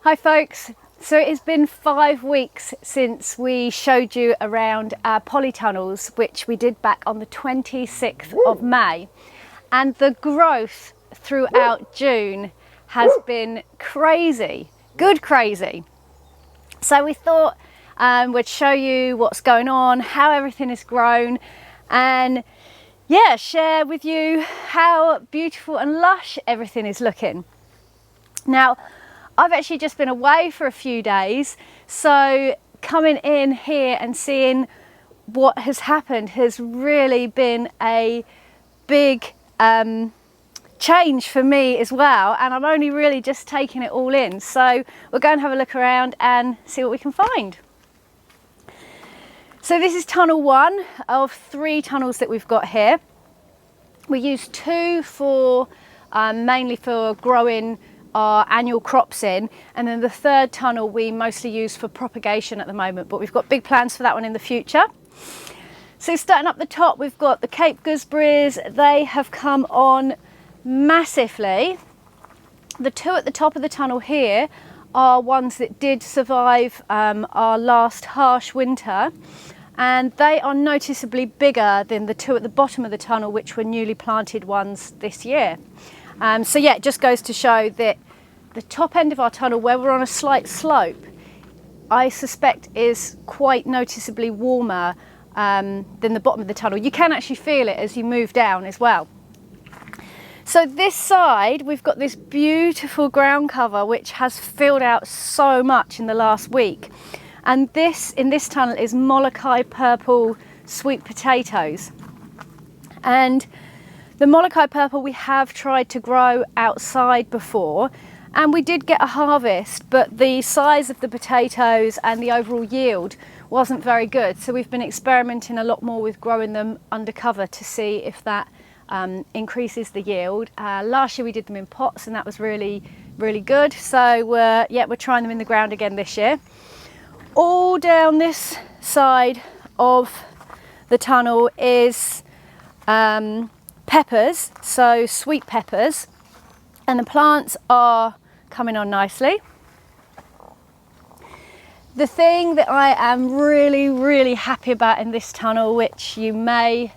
Hi folks, so it's been 5 weeks since we showed you around our polytunnels, which we did back on the 26th of May, and the growth throughout June has been crazy, good crazy. So we thought we'd show you what's going on, how everything has grown, and yeah, share with you how beautiful and lush everything is looking. Now, I've actually just been away for a few days, so coming in here and seeing what has happened has really been a big change for me as well, and I'm only really just taking it all in. So we'll go and have a look around and see what we can find. So this is tunnel 1 of 3 tunnels that we've got here. We use 2 for mainly for growing our annual crops in, and then the 3rd tunnel we mostly use for propagation at the moment, but we've got big plans for that one in the future. So starting up the top, we've got the Cape gooseberries. They have come on massively. The 2 at the top of the tunnel here are ones that did survive our last harsh winter, and they are noticeably bigger than the 2 at the bottom of the tunnel, which were newly planted ones this year. So yeah, it just goes to show that the top end of our tunnel, where we're on a slight slope, I suspect is quite noticeably warmer than the bottom of the tunnel. You can actually feel it as you move down as well. So this side, we've got this beautiful ground cover which has filled out so much in the last week. And this, in this tunnel, is Molokai purple sweet potatoes. And the Molokai purple we have tried to grow outside before, and we did get a harvest, but the size of the potatoes and the overall yield wasn't very good. So we've been experimenting a lot more with growing them undercover to see if that increases the yield. Last year we did them in pots, and that was really good. So we're trying them in the ground again this year. All down this side of the tunnel is peppers, so sweet peppers, and the plants are coming on nicely. The thing that I am really happy about in this tunnel, which you may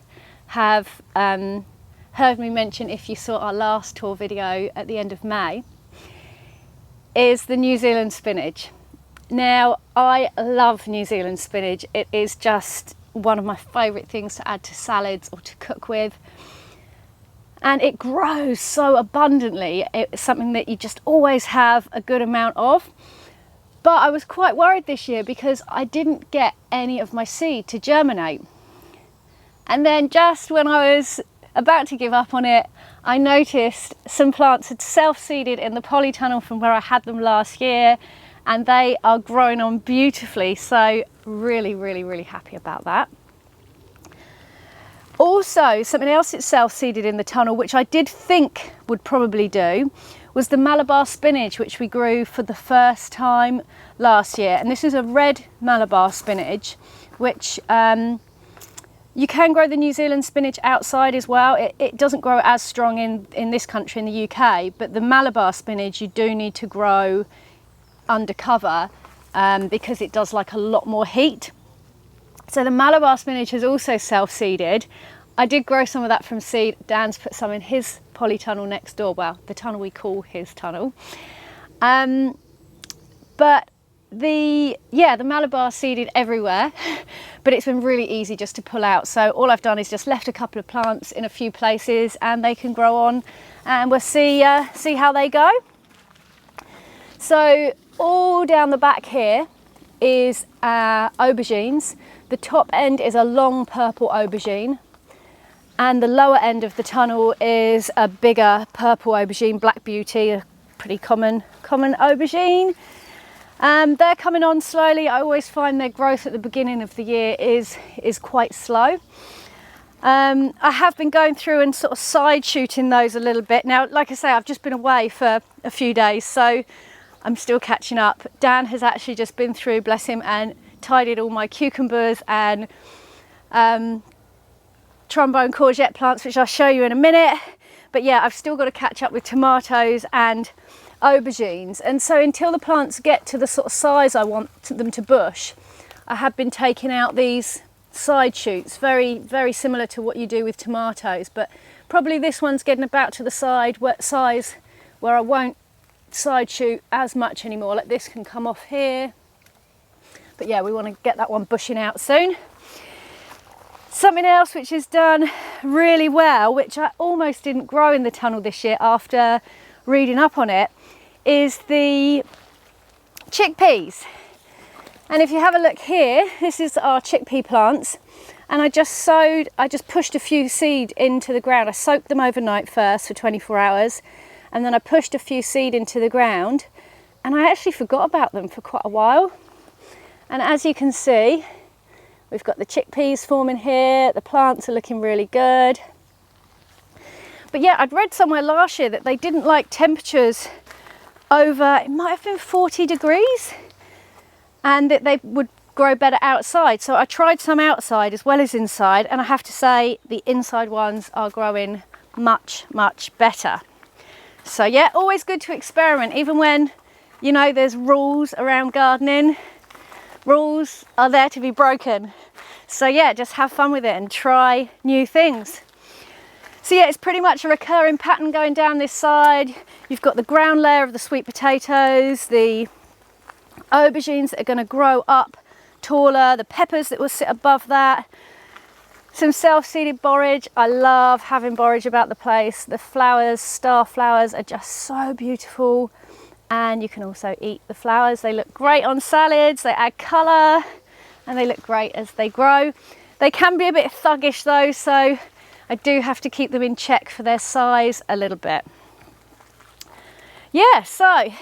have heard me mention if you saw our last tour video at the end of May, is the New Zealand spinach. Now, I love New Zealand spinach. It is just one of my favourite things to add to salads or to cook with. And it grows so abundantly. It's something that you just always have a good amount of. But I was quite worried this year because I didn't get any of my seed to germinate. And then just when I was about to give up on it, I noticed some plants had self-seeded in the polytunnel from where I had them last year, and they are growing on beautifully. So really happy about that. Also, something else that's self-seeded in the tunnel, which I did think would probably do, was the Malabar spinach, which we grew for the first time last year. And this is a red Malabar spinach, which you can grow the New Zealand spinach outside as well. It doesn't grow as strong in this country, in the UK, but the Malabar spinach you do need to grow undercover because it does like a lot more heat. So the Malabar spinach is also self-seeded. I did grow some of that from seed. Dan's put some in his polytunnel next door, well, the tunnel we call his tunnel. But the Malabar seeded everywhere, but it's been really easy just to pull out. So all I've done is just left a couple of plants in a few places and they can grow on, and we'll see how they go. So all down the back here is aubergines. The top end is a long purple aubergine, and the lower end of the tunnel is a bigger purple aubergine, Black Beauty, a pretty common aubergine. They're coming on slowly. I always find their growth at the beginning of the year is quite slow. I have been going through and sort of side shooting those a little bit. Now, like I say, I've just been away for a few days, so I'm still catching up. Dan has actually just been through, bless him, and tidied all my cucumbers and trombone courgette plants, which I'll show you in a minute. But yeah, I've still got to catch up with tomatoes and aubergines. And so until the plants get to the sort of size I want them to bush, I have been taking out these side shoots, very, very similar to what you do with tomatoes, but probably this one's getting about to the size where I won't side shoot as much anymore. Like this can come off here. But yeah, we want to get that one bushing out soon. Something else which has done really well, which I almost didn't grow in the tunnel this year after reading up on it, is the chickpeas. And if you have a look here, this is our chickpea plants. And I just pushed a few seed into the ground. I soaked them overnight first for 24 hours. And then I pushed a few seed into the ground. And I actually forgot about them for quite a while. And as you can see, we've got the chickpeas forming here. The plants are looking really good. But yeah, I'd read somewhere last year that they didn't like temperatures over, it might have been 40 degrees, and that they would grow better outside. So I tried some outside as well as inside, and I have to say the inside ones are growing much, much better. So yeah, always good to experiment, even when, you know, there's rules around gardening. Rules are there to be broken. So yeah, just have fun with it and try new things. So yeah, it's pretty much a recurring pattern going down this side. You've got the ground layer of the sweet potatoes, the aubergines that are going to grow up taller, the peppers that will sit above that, some self-seeded borage. I love having borage about the place. The flowers, star flowers, are just so beautiful. And you can also eat the flowers. They look great on salads, they add colour, and they look great as they grow. They can be a bit thuggish though, so I do have to keep them in check for their size a little bit. Yeah, so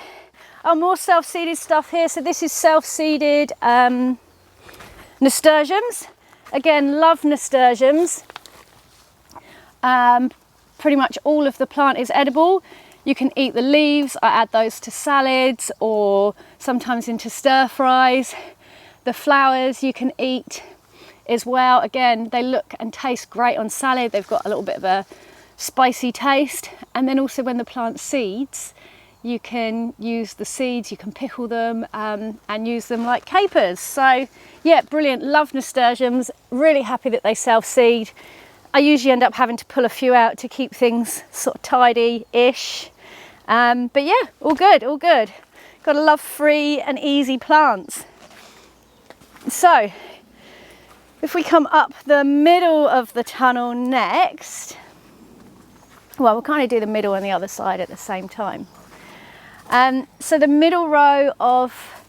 more self-seeded stuff here. So this is self-seeded nasturtiums. Again, love nasturtiums. Pretty much all of the plant is edible. You can eat the leaves. I add those to salads or sometimes into stir fries. The flowers you can eat as well. Again, they look and taste great on salad. They've got a little bit of a spicy taste. And then also when the plant seeds, you can use the seeds, you can pickle them and use them like capers. So yeah, brilliant. Love nasturtiums. Really happy that they self-seed. I usually end up having to pull a few out to keep things sort of tidy-ish. But yeah, all good, all good. Gotta love free and easy plants. So, if we come up the middle of the tunnel next, well, we'll kind of do the middle and the other side at the same time. So the middle row of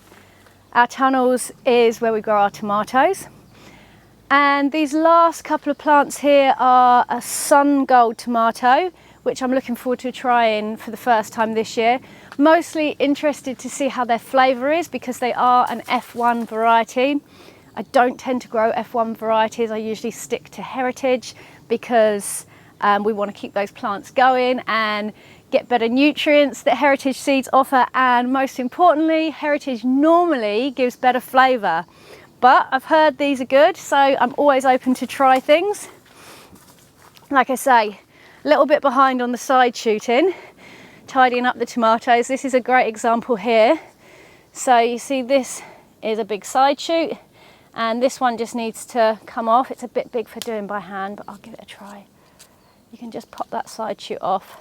our tunnels is where we grow our tomatoes. And these last couple of plants here are a sun gold tomato, which I'm looking forward to trying for the first time this year. Mostly interested to see how their flavour is because they are an F1 variety. I don't tend to grow F1 varieties. I usually stick to heritage because we want to keep those plants going and get better nutrients that heritage seeds offer. And most importantly, heritage normally gives better flavour. But I've heard these are good, so I'm always open to try things. Like I say, a little bit behind on the side shooting, tidying up the tomatoes. This is a great example here. So you see this is a big side shoot and this one just needs to come off. It's a bit big for doing by hand, but I'll give it a try. You can just pop that side shoot off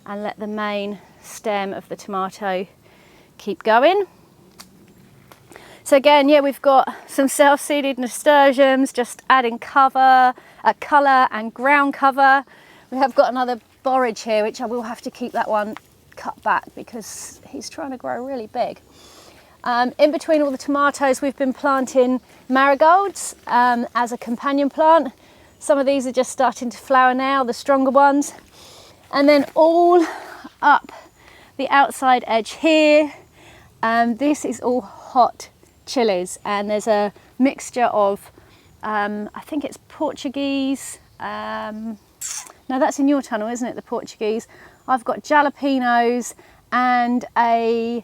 and let the main stem of the tomato keep going. So again, yeah, we've got some self-seeded nasturtiums, just adding colour and ground cover. We have got another borage here, which I will have to keep that one cut back because he's trying to grow really big. In between all the tomatoes, we've been planting marigolds as a companion plant. Some of these are just starting to flower now, the stronger ones. And then all up the outside edge here, this is all hot chilies, and there's a mixture of, I think it's Portuguese, no, that's in your tunnel, isn't it, the Portuguese? I've got jalapenos and a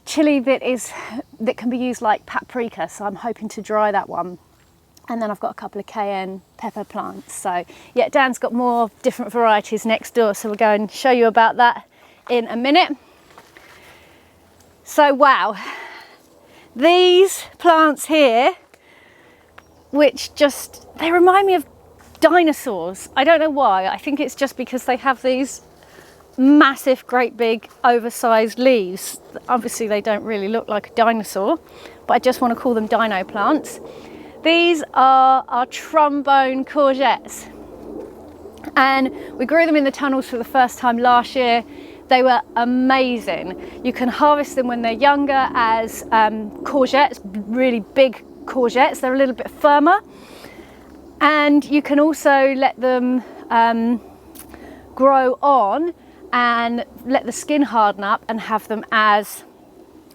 chili that can be used like paprika, so I'm hoping to dry that one. And then I've got a couple of cayenne pepper plants. So yeah, Dan's got more different varieties next door, so we'll go and show you about that in a minute. So wow, these plants here, which just, they remind me of dinosaurs. I don't know why. I think it's just because they have these massive, great big oversized leaves. Obviously they don't really look like a dinosaur, but I just want to call them dino plants. These are our trombone courgettes, and we grew them in the tunnels for the first time last year. They were amazing. You can harvest them when they're younger as courgettes, really big courgettes. They're a little bit firmer, and you can also let them grow on and let the skin harden up and have them as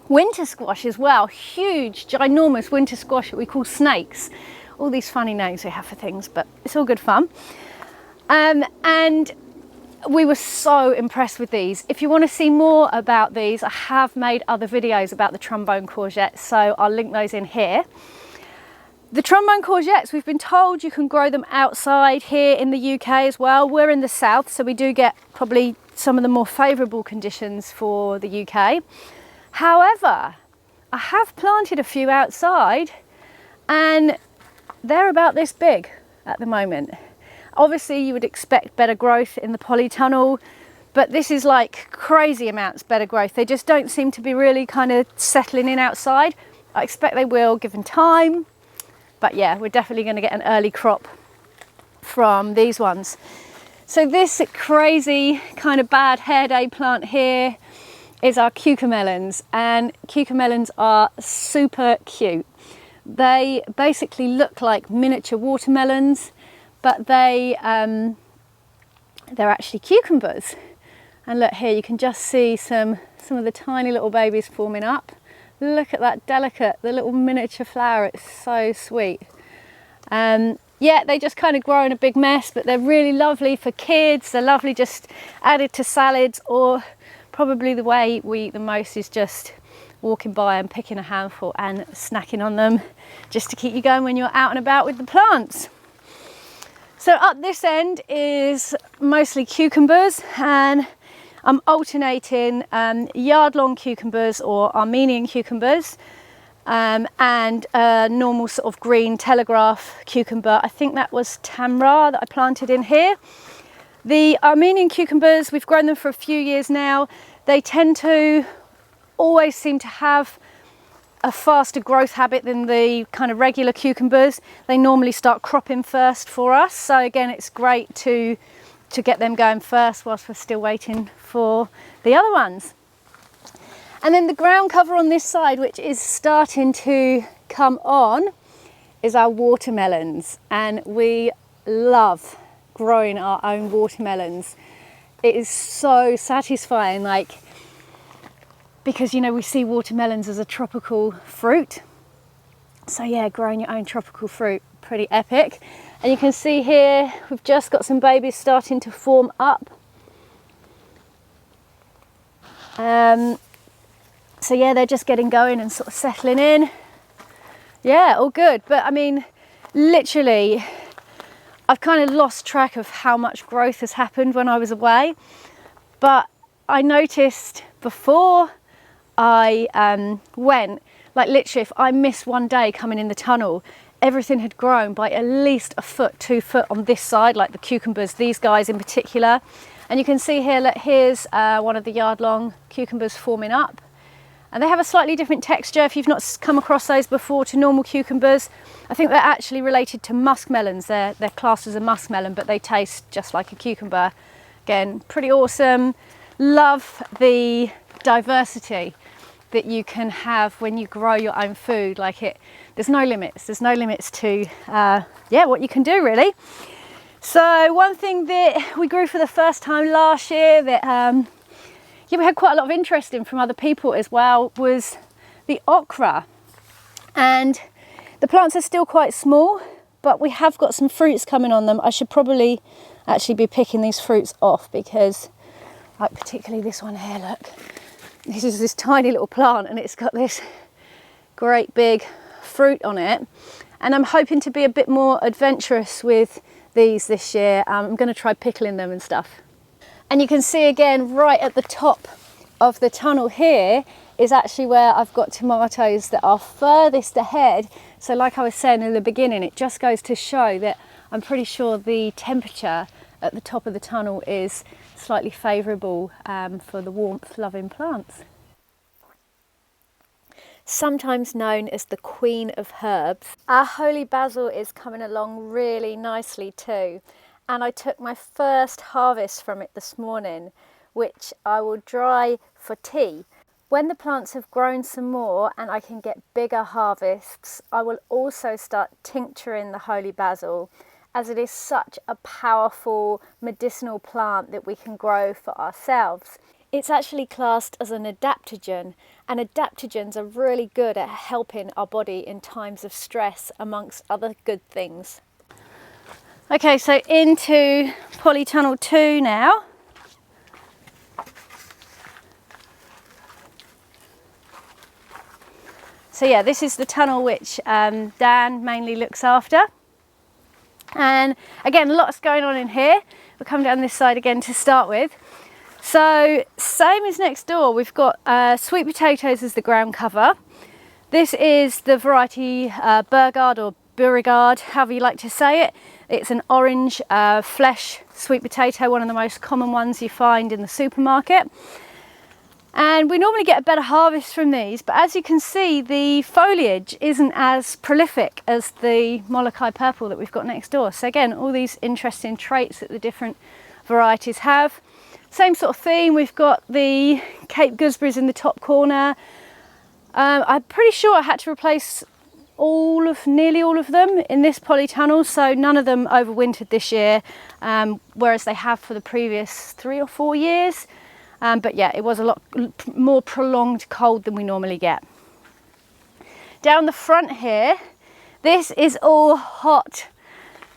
winter squash as well. Huge, ginormous winter squash that we call snakes. All these funny names we have for things, but it's all good fun. And we were so impressed with these. If you want to see more about these, I have made other videos about the trombone courgettes, so I'll link those in here. The trombone courgettes, we've been told you can grow them outside here in the UK as well. We're in the south, so we do get probably some of the more favourable conditions for the UK. However, I have planted a few outside and they're about this big at the moment. Obviously you would expect better growth in the polytunnel, but this is like crazy amounts better growth. They just don't seem to be really kind of settling in outside. I expect they will given time, but yeah, we're definitely going to get an early crop from these ones. So this crazy kind of bad hair day plant here is our cucamelons, and cucamelons are super cute. They basically look like miniature watermelons, but they're actually cucumbers. And look here, you can just see some of the tiny little babies forming up. Look at that delicate, the little miniature flower, it's so sweet. Yeah, they just kind of grow in a big mess, but they're really lovely for kids. They're lovely just added to salads, or probably the way we eat the most is just walking by and picking a handful and snacking on them, just to keep you going when you're out and about with the plants. So up this end is mostly cucumbers, and I'm alternating yard-long cucumbers or Armenian cucumbers and a normal sort of green telegraph cucumber. I think that was Tamra that I planted in here. The Armenian cucumbers, we've grown them for a few years now. They tend to always seem to have a faster growth habit than the kind of regular cucumbers. They normally start cropping first for us. So again, it's great to get them going first whilst we're still waiting for the other ones. And then the ground cover on this side, which is starting to come on, is our watermelons. And we love growing our own watermelons. It is so satisfying, like, because, you know, we see watermelons as a tropical fruit. So yeah, growing your own tropical fruit, pretty epic. And you can see here, we've just got some babies starting to form up. So yeah, they're just getting going and sort of settling in. Yeah, all good. But I mean, literally, I've kind of lost track of how much growth has happened when I was away. But I noticed before I went, like literally if I missed one day coming in the tunnel, everything had grown by at least a foot, 2 foot on this side, like the cucumbers, these guys in particular. And you can see here, look, here's one of the yard-long cucumbers forming up. And they have a slightly different texture, if you've not come across those before, to normal cucumbers. I think they're actually related to muskmelons. They're classed as a muskmelon, but they taste just like a cucumber. Again, pretty awesome. Love the diversity that you can have when you grow your own food. Like there's no limits. There's no limits to yeah, what you can do really. So one thing that we grew for the first time last year that yeah, we had quite a lot of interest in from other people as well was the okra. And the plants are still quite small, but we have got some fruits coming on them. I should probably actually be picking these fruits off because, like particularly this one here, look. This is this tiny little plant and it's got this great big fruit on it. And I'm hoping to be a bit more adventurous with these this year. I'm going to try pickling them and stuff. And you can see again right at the top of the tunnel here is actually where I've got tomatoes that are furthest ahead. So like I was saying in the beginning, it just goes to show that I'm pretty sure the temperature at the top of the tunnel is slightly favourable for the warmth loving plants. Sometimes known as the Queen of Herbs, our holy basil is coming along really nicely too, and I took my first harvest from it this morning, which I will dry for tea. When the plants have grown some more and I can get bigger harvests, I will also start tincturing the holy basil, as it is such a powerful medicinal plant that we can grow for ourselves. It's actually classed as an adaptogen, and adaptogens are really good at helping our body in times of stress, amongst other good things. Okay, so into Polytunnel 2 now. So yeah, this is the tunnel which Dan mainly looks after. And again, lots going on in here. We'll come down this side again to start with. So same as next door, we've got sweet potatoes as the ground cover. This is the variety Burgard or Beauregard, however you like to say it. It's an orange flesh sweet potato, one of the most common ones you find in the supermarket. And we normally get a better harvest from these, but as you can see, the foliage isn't as prolific as the Molokai purple that we've got next door. So again, all these interesting traits that the different varieties have. Same sort of theme, we've got the Cape gooseberries in the top corner. I'm pretty sure I had to replace nearly all of them in this polytunnel, so none of them overwintered this year, whereas they have for the previous 3 or 4 years. But yeah, it was a lot more prolonged cold than we normally get. Down the front here, this is all hot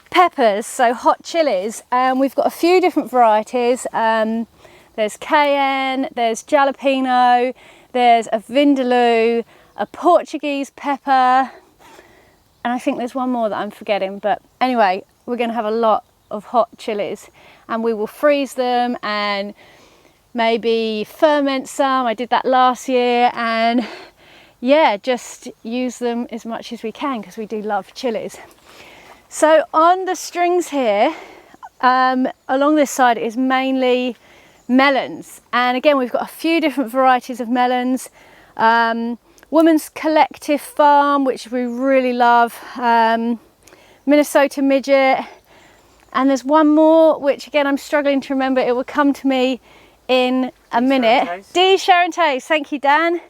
peppers, so hot chilies, and we've got a few different varieties. There's cayenne, there's jalapeno, there's a vindaloo, a Portuguese pepper, and I think there's one more that I'm forgetting, but anyway, we're going to have a lot of hot chilies, and we will freeze them and maybe ferment some. I did that last year, and yeah, just use them as much as we can because we do love chilies. So on the strings here, along this side is mainly melons. And again, we've got a few different varieties of melons. Woman's Collective Farm, which we really love. Minnesota Midget. And there's one more, which again, I'm struggling to remember. It will come to me in a minute. D. Sharon-Taze, thank you, Dan.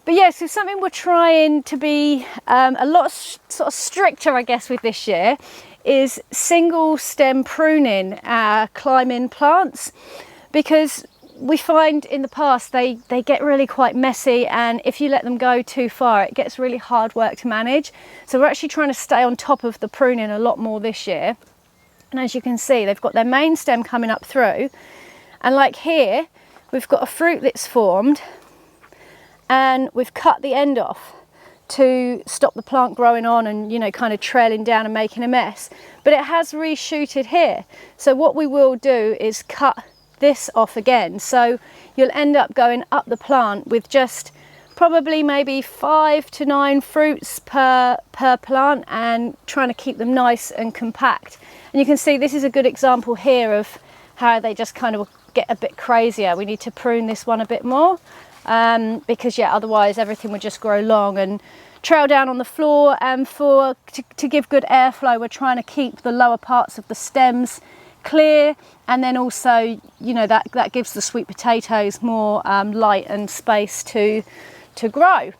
But yeah, so something we're trying to be a lot sort of stricter, I guess, with this year is single stem pruning climbing plants, because we find in the past they get really quite messy, and if you let them go too far, it gets really hard work to manage. So we're actually trying to stay on top of the pruning a lot more this year. And as you can see, they've got their main stem coming up through, and like here, we've got a fruit that's formed, and we've cut the end off to stop the plant growing on and, you know, kind of trailing down and making a mess. But it has reshooted here. So what we will do is cut this off again. So you'll end up going up the plant with just probably maybe 5 to 9 fruits per plant, and trying to keep them nice and compact. And you can see this is a good example here of how they just kind of get a bit crazier. We need to prune this one a bit more. Because yeah, otherwise everything would just grow long and trail down on the floor. And to give good airflow, we're trying to keep the lower parts of the stems clear, and then also, you know, that gives the sweet potatoes more light and space to grow.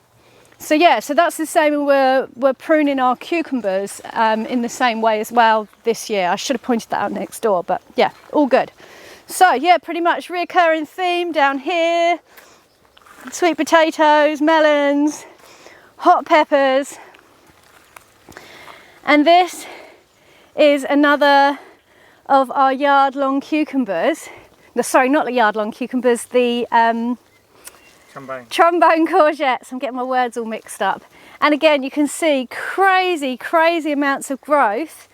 So yeah, so that's the same. We're pruning our cucumbers in the same way as well this year. I should have pointed that out next door, but yeah, all good. So yeah, pretty much reoccurring theme down here. Sweet potatoes, melons, hot peppers, and this is another of our yard-long cucumbers. No, sorry, not the yard-long cucumbers, the trombone courgettes. I'm getting my words all mixed up. And again, you can see crazy amounts of growth.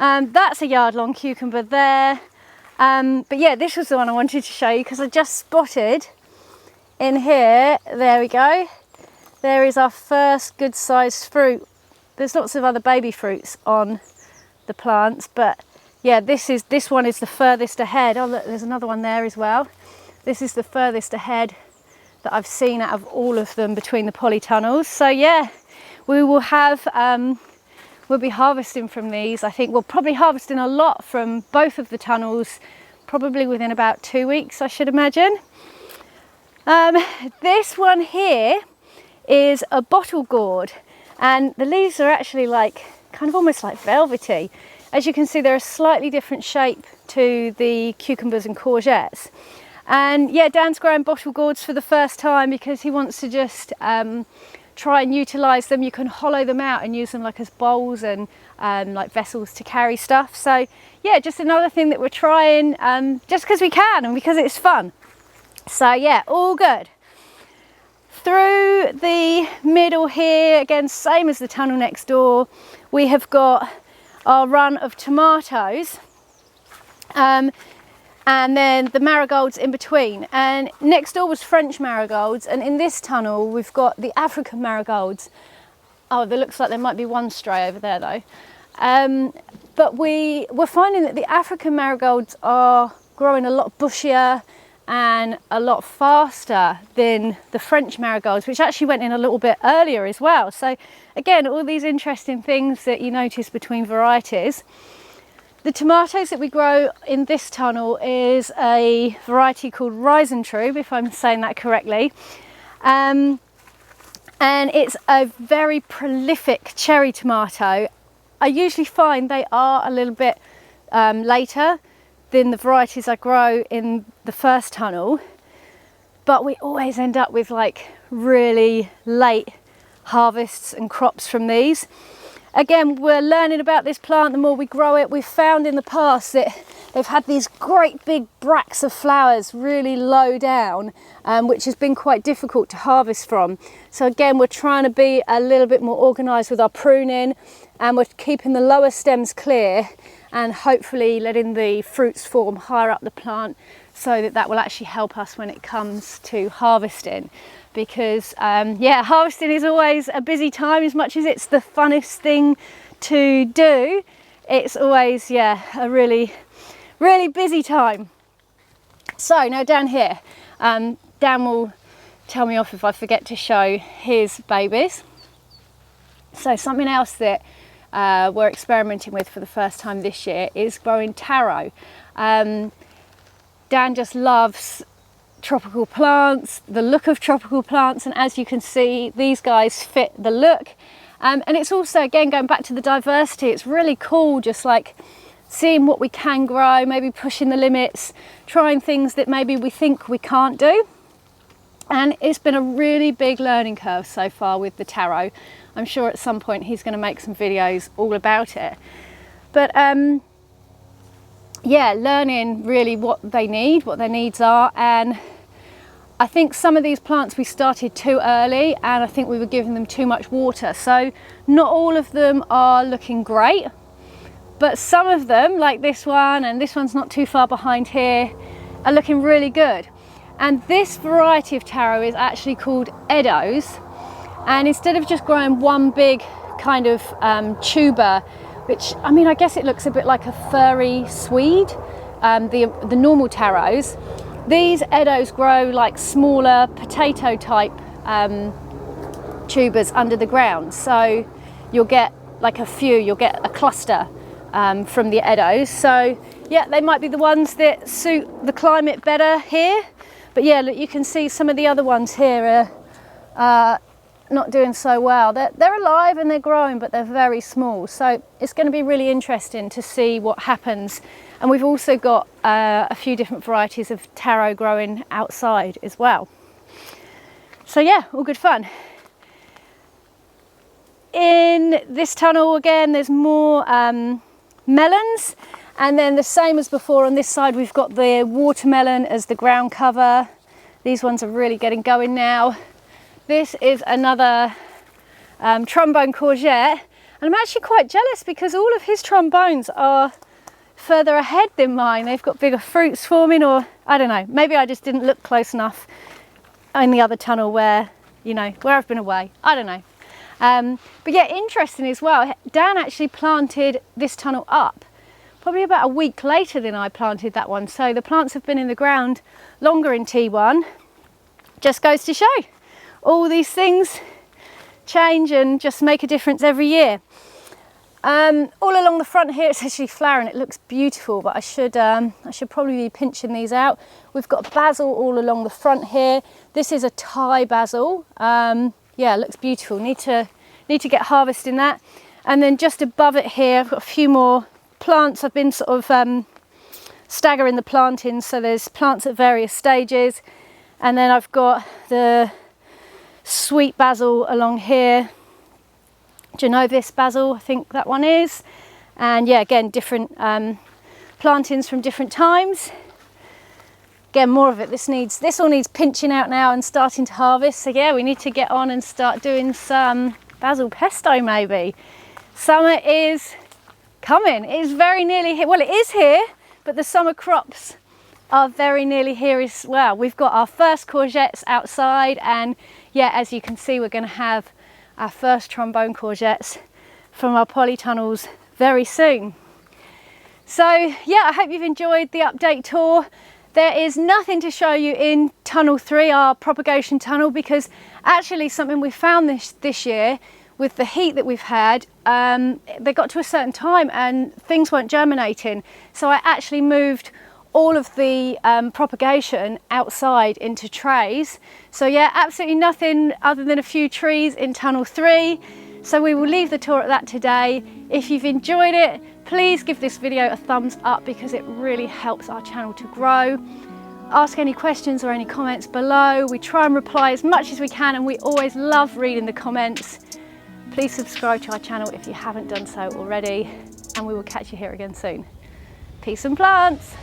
That's a yard-long cucumber there. But yeah, this was the one I wanted to show you because I just spotted in here, there we go, there is our first good sized fruit. There's lots of other baby fruits on the plants, but yeah, this one is the furthest ahead. Oh look, there's another one there as well. This is the furthest ahead that I've seen out of all of them between the polytunnels. So yeah, we will have, we'll be harvesting from these. I think we'll probably harvesting a lot from both of the tunnels, probably within about 2 weeks, I should imagine. This one here is a bottle gourd, and the leaves are actually like, kind of almost like velvety. As you can see, they're a slightly different shape to the cucumbers and courgettes. And yeah, Dan's growing bottle gourds for the first time because he wants to just try and utilise them. You can hollow them out and use them like as bowls and like vessels to carry stuff. So yeah, just another thing that we're trying just because we can and because it's fun. So yeah, all good. Through the middle here, again, same as the tunnel next door, we have got our run of tomatoes. And then the marigolds in between, and next door was French marigolds, and in this tunnel we've got the African marigolds. Oh, there looks like there might be one stray over there though. But we're finding that the African marigolds are growing a lot bushier and a lot faster than the French marigolds, which actually went in a little bit earlier as well. So again, all these interesting things that you notice between varieties. The tomatoes that we grow in this tunnel is a variety called Reisentrube, if I'm saying that correctly. And it's a very prolific cherry tomato. I usually find they are a little bit later than the varieties I grow in the first tunnel, but we always end up with like really late harvests and crops from these. Again, we're learning about this plant the more we grow it. We've found in the past that they've had these great big bracts of flowers really low down, which has been quite difficult to harvest from. So again, we're trying to be a little bit more organised with our pruning, and we're keeping the lower stems clear and hopefully letting the fruits form higher up the plant so that that will actually help us when it comes to harvesting. Because yeah, harvesting is always a busy time. As much as it's the funnest thing to do, it's always, yeah, a really busy time. So now down here, Dan will tell me off if I forget to show his babies. So something else that we're experimenting with for the first time this year is growing taro. Dan just loves tropical plants, the look of tropical plants, and as you can see, these guys fit the look. And it's also, again, going back to the diversity, it's really cool just like seeing what we can grow, maybe pushing the limits, trying things that maybe we think we can't do. And it's been a really big learning curve so far with the taro. I'm sure at some point he's going to make some videos all about it. But yeah, learning really what they need, what their needs are. And I think some of these plants we started too early, and I think we were giving them too much water. So not all of them are looking great, but some of them, like this one, and this one's not too far behind here, are looking really good. And this variety of taro is actually called Edo's. And instead of just growing one big kind of tuber, which, I mean, I guess it looks a bit like a furry swede, the normal taros, these Edo's grow like smaller potato type tubers under the ground. So you'll get like you'll get a cluster from the Edo's. So yeah, they might be the ones that suit the climate better here. But yeah, look, you can see some of the other ones here are not doing so well. They're alive and they're growing, but they're very small. So it's going to be really interesting to see what happens. And we've also got a few different varieties of taro growing outside as well. So yeah, all good fun. In this tunnel again, there's more melons. And then the same as before on this side, we've got the watermelon as the ground cover. These ones are really getting going now. This is another trombone courgette, and I'm actually quite jealous because all of his trombones are further ahead than mine. They've got bigger fruits forming, or I don't know, maybe I just didn't look close enough in the other tunnel where, you know, where I've been away. I don't know. But yeah, interesting as well. Dan actually planted this tunnel up probably about a week later than I planted that one. So the plants have been in the ground longer in T1. Just goes to show all these things change and just make a difference every year. All along the front here, it's actually flowering. It looks beautiful, but I should probably be pinching these out. We've got basil all along the front here. This is a Thai basil. Yeah, it looks beautiful. Need to get harvesting that. And then just above it here, I've got a few more plants. I've been sort of staggering the plantings, so there's plants at various stages. And then I've got the sweet basil along here. Genovis basil, I think that one is. And yeah, again, different plantings from different times. Again, more of it. This all needs pinching out now and starting to harvest. So yeah, we need to get on and start doing some basil pesto maybe. Summer is coming. It is very nearly here. Well, it is here, but the summer crops are very nearly here as well. We've got our first courgettes outside, and yeah, as you can see, we're going to have our first trombone courgettes from our polytunnels very soon. So yeah, I hope you've enjoyed the update tour. There is nothing to show you in tunnel 3, our propagation tunnel, because actually something we found this year with the heat that we've had, they got to a certain time and things weren't germinating. So I actually moved all of the propagation outside into trays. So yeah, absolutely nothing other than a few trees in tunnel 3. So we will leave the tour at that today. If you've enjoyed it, please give this video a thumbs up because it really helps our channel to grow. Ask any questions or any comments below. We try and reply as much as we can, and we always love reading the comments. Please subscribe to our channel if you haven't done so already, and we will catch you here again soon. Peace and plants.